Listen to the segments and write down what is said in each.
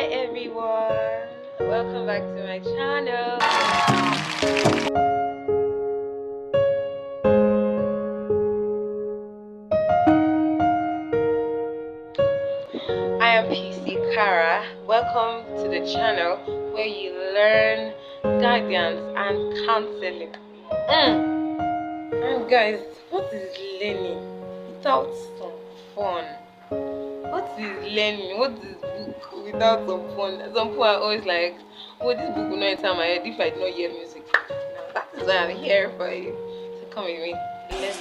Hi everyone, welcome back to my channel. I am PC Kara. Welcome to the channel where you learn guidance and counseling. And guys, what is learning without some fun? What is learning? What is book without some fun? Some people are always like, oh, this book will not enter my head if I do not hear music. Now that is why I'm here for you. So come with me. Let's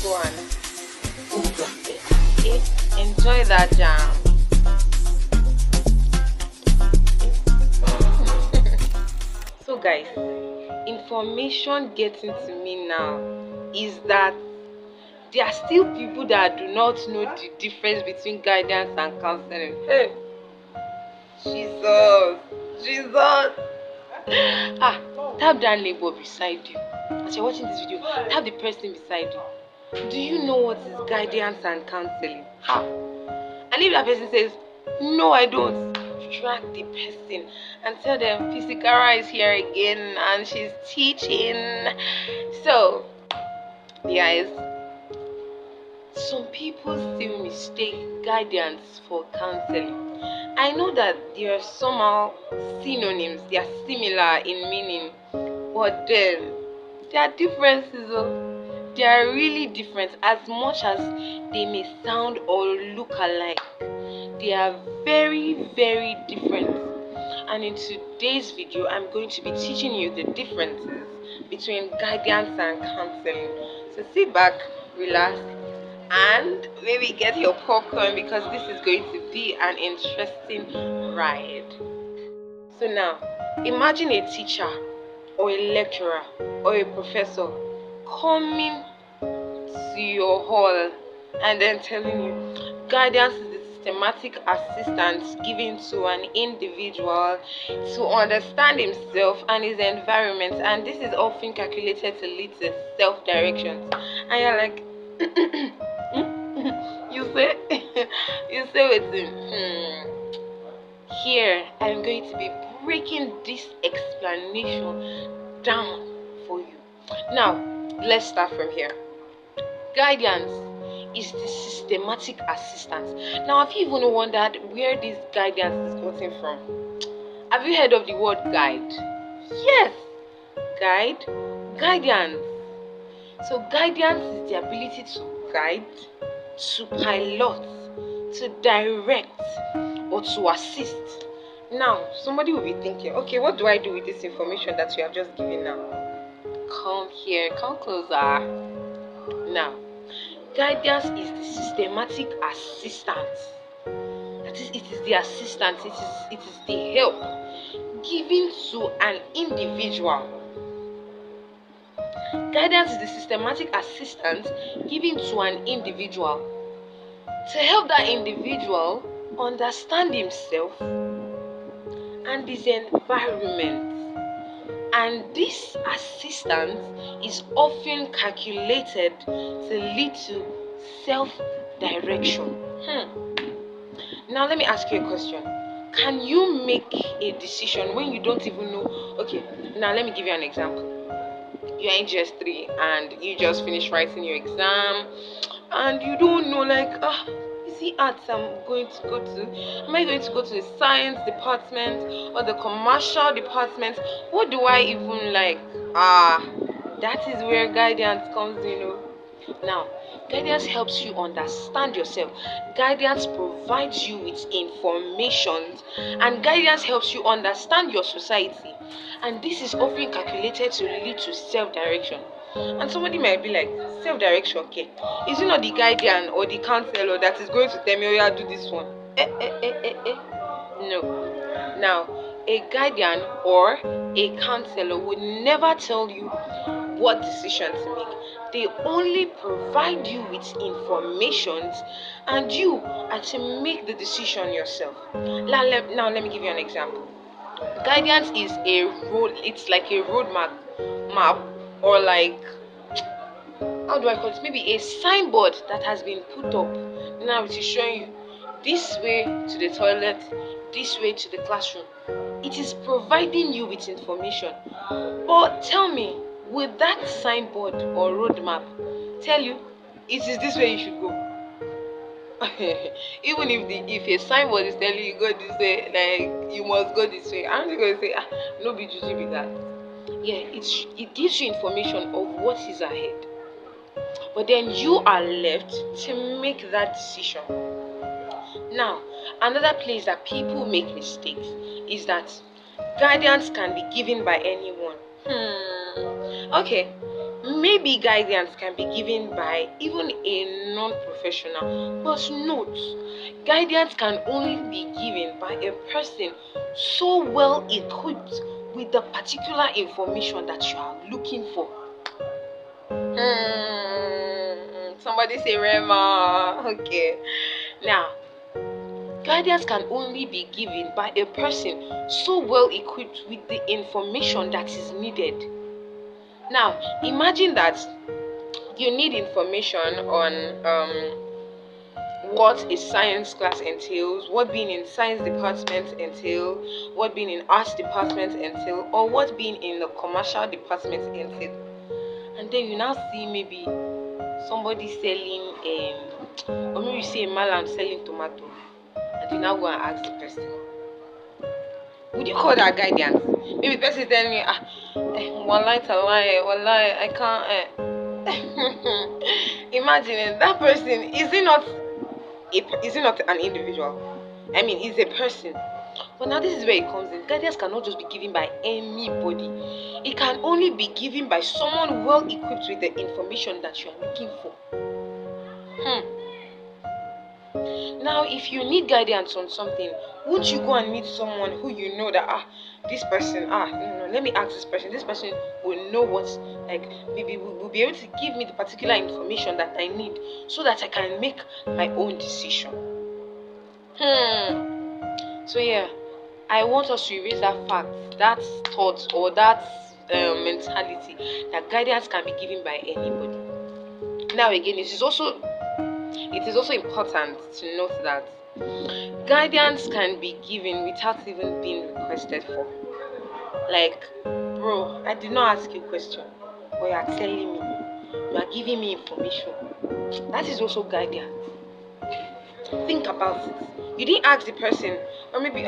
go and enjoy that jam. So guys, information getting to me now is that there are still people that do not know the difference between guidance and counseling. Hey, Jesus. Tap that neighbor beside you. As you're watching this video, tap the person beside you. Do you know what is guidance and counseling? And if that person says, no, I don't, drag the person and tell them Fisikara is here again and she's teaching. So, guys, some people still mistake guidance for counseling. I know that they are somehow synonyms, they are similar in meaning, but then there are differences. They are really different. As much as they may sound or look alike, they are very, very different. And in today's video, I'm going to be teaching you the differences between guidance and counseling. So sit back, relax, and maybe get your popcorn because this is going to be an interesting ride. So now, imagine a teacher or a lecturer or a professor coming to your hall and then telling you guidance is the systematic assistance given to an individual to understand himself and his environment, and this is often calculated to lead to self-direction. And you're like, you say it. Here I'm going to be breaking this explanation down for you. Now let's start from here. Guidance is the systematic assistance. Now, have you even wondered where this guidance is gotten from? Have you heard of the word guide? Yes, guidance. So guidance is the ability to guide, to pilot, to direct, or to assist. Now, somebody will be thinking, okay, what do I do with this information that you have just given now? Come here, come closer. Now, guidance is the systematic assistance. That is, it is the assistance, it is the help given to an individual. Guidance is the systematic assistance given to an individual to help that individual understand himself and his environment. And this assistance is often calculated to lead to self-direction. Now let me ask you a question. Can you make a decision when you don't even know? Okay, now let me give you an example. You're in GS3 and you just finished writing your exam and you don't know, like, is it arts I'm going to go to? Am I going to go to the science department or the commercial department? What do I even like? That is where guidance comes in. Now, guidance helps you understand yourself. Guidance provides you with information, and guidance helps you understand your society. And this is often calculated to lead to self-direction. And somebody might be like, self-direction, okay? Is it not the guardian or the counselor that is going to tell me, oh yeah, do this one? No. Now, a guardian or a counselor would never tell you what decision to make. They only provide you with information and you are to make the decision yourself. Now let me give you an example. Guidance is a road, it's like a road map, or like, how do I call it? Maybe a signboard that has been put up. Now it is showing you this way to the toilet, this way to the classroom. It is providing you with information. But tell me, will that signboard or roadmap tell you it is this way you should go? Even if a signboard is telling you go this way, like you must go this way, aren't you going to say, no be juju be that? Yeah, it gives you information of what is ahead. But then you are left to make that decision. Now, another place that people make mistakes is that guidance can be given by anyone. Okay, maybe guidance can be given by even a non-professional, but note, guidance can only be given by a person so well equipped with the particular information that you are looking for. Somebody say Rema. Okay. Now, guidance can only be given by a person so well equipped with the information that is needed. Now, imagine that you need information on what a science class entails, what being in science department entails, what being in arts department entails, or what being in the commercial department entails. And then you now see maybe somebody selling, or maybe you see a malam selling tomato, and you now go and ask the person, would you call that guidance? Maybe the person is telling you, wallahi talahi, wallahi, I can't. Imagine it, that person is he not an individual? I mean, he's a person. But now this is where it comes in. Guidance cannot just be given by anybody. It can only be given by someone well equipped with the information that you are looking for. Now, if you need guidance on something, won't you go and meet someone who you know that this person, no, let me ask this person. This person will know what's like, maybe will be able to give me the particular information that I need so that I can make my own decision. So yeah, I want us to erase that fact, that thought, or that mentality that guidance can be given by anybody. Now again, it is also important to note that guidance can be given without even being requested for. Like, bro, I did not ask you a question, but you are telling me, you are giving me information. That is also guidance. Think about it. You didn't ask the person, or maybe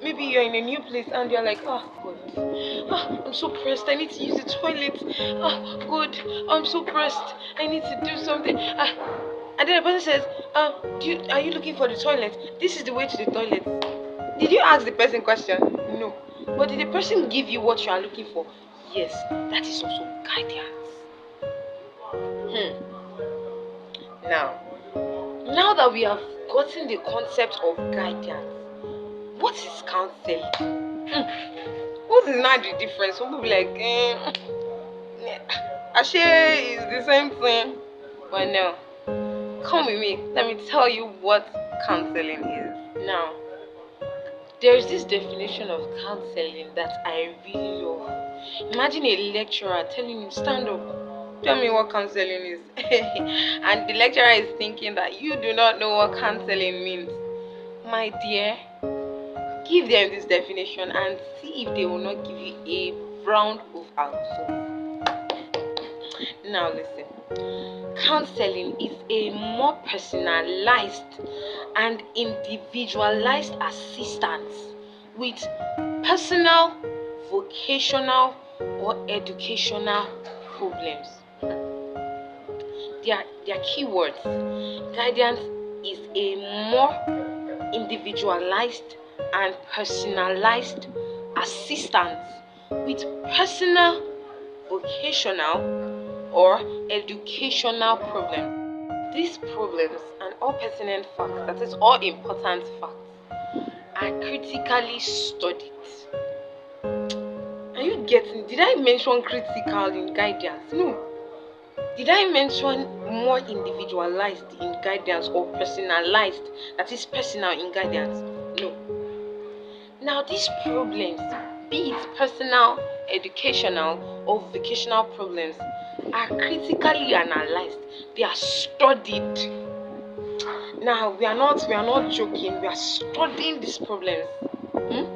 maybe you're in a new place and you're like, God, I'm so pressed, I need to use the toilet. God, I'm so pressed, I need to do something. And then the person says, are you looking for the toilet? This is the way to the toilet. Did you ask the person question? No. But did the person give you what you are looking for? Yes. That is also guidance. Now that we have gotten the concept of guidance, what is counseling? What is now the difference? Some people be like, Ashe is the same thing. But no. Come with me. Let me tell you what counseling is. Now, there's this definition of counseling that I really love. Imagine a lecturer telling you, stand up, tell me what counseling is. And the lecturer is thinking that you do not know what counseling means. My dear, give them this definition and see if they will not give you a round of applause. Now listen. Counseling is a more personalized and individualized assistance with personal, vocational, or educational problems. Their keywords. Guidance is a more individualized and personalized assistance with personal, vocational, or educational problems. These problems and all pertinent facts, that is all important facts, are critically studied. Are you getting? Did I mention critical in guidance? No. Did I mention more individualized in guidance or personalized, that is personal in guidance? No. Now these problems, be it personal, educational, or vocational problems, are critically analyzed. They are studied. Now we are not joking. We are studying these problems. Hmm?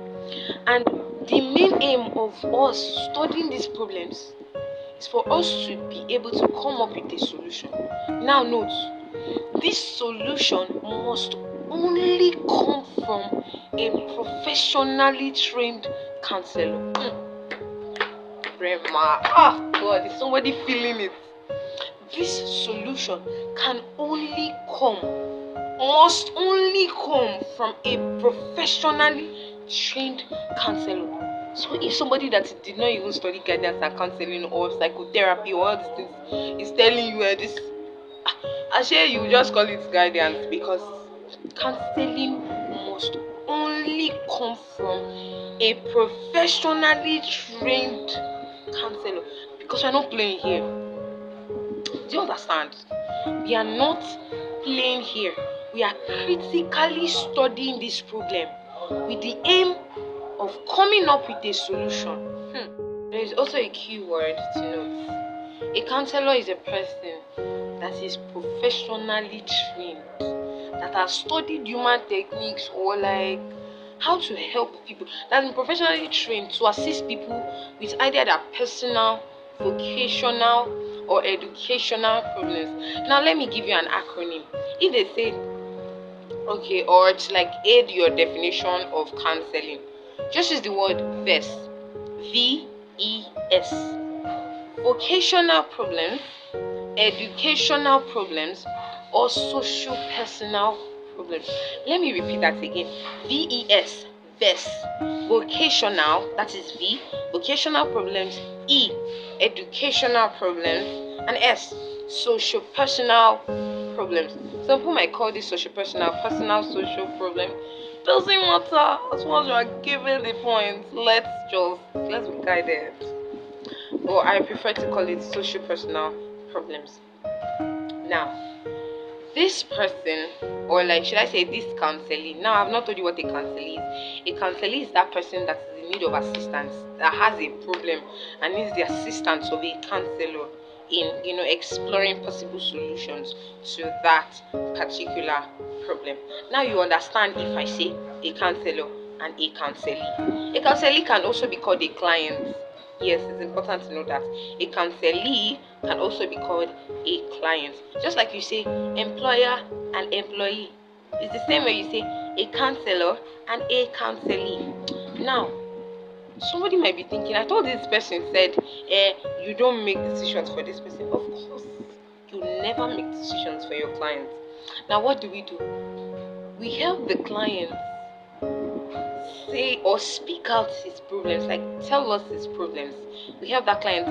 And the main aim of us studying these problems is for us to be able to come up with a solution. Now note, this solution must only come from a professionally trained counselor. Rema, God, is somebody feeling it? This solution must only come from a professionally trained counselor. So if somebody that did not even study guidance and counseling or psychotherapy or all these things is telling you this, I say you just call it guidance, because counseling must only come from a professionally trained counselor, because we're not playing here. Do you understand? We are not playing here. We are critically studying this problem with the aim of coming up with a solution. There is also a key word to note. A counselor is a person that is professionally trained, that has studied human techniques or how to help people, that is professionally trained to assist people with either their personal, vocational, or educational problems. Now let me give you an acronym. If they say, okay, or to aid your definition of counseling, just use the word VES. VES. Vocational problems, educational problems, or social personal problems. Let me repeat that again. VES. VES. Vocational, that is V. Vocational problems. E. Educational problems. And S. Social personal problems. Some people might call this social personal, social problem. Doesn't matter, as long as you are given the point. Let's be guided. Or I prefer to call it social personal problems. Now, this person, or should I say this counseling? Now, I've not told you what a counselor is. A counselor is that person that is in need of assistance, that has a problem and needs the assistance of a counselor in exploring possible solutions to that particular problem. Now you understand if I say a counselor and a counselee. A counselee can also be called a client. Yes, it's important to know that. A counselee can also be called a client. Just like you say employer and employee. It's the same way you say a counselor and a counselee. Now, somebody might be thinking, I thought this person said, you don't make decisions for this person. Of course, you never make decisions for your client. Now, what do? We help the client say or speak out his problems, tell us his problems. We help that client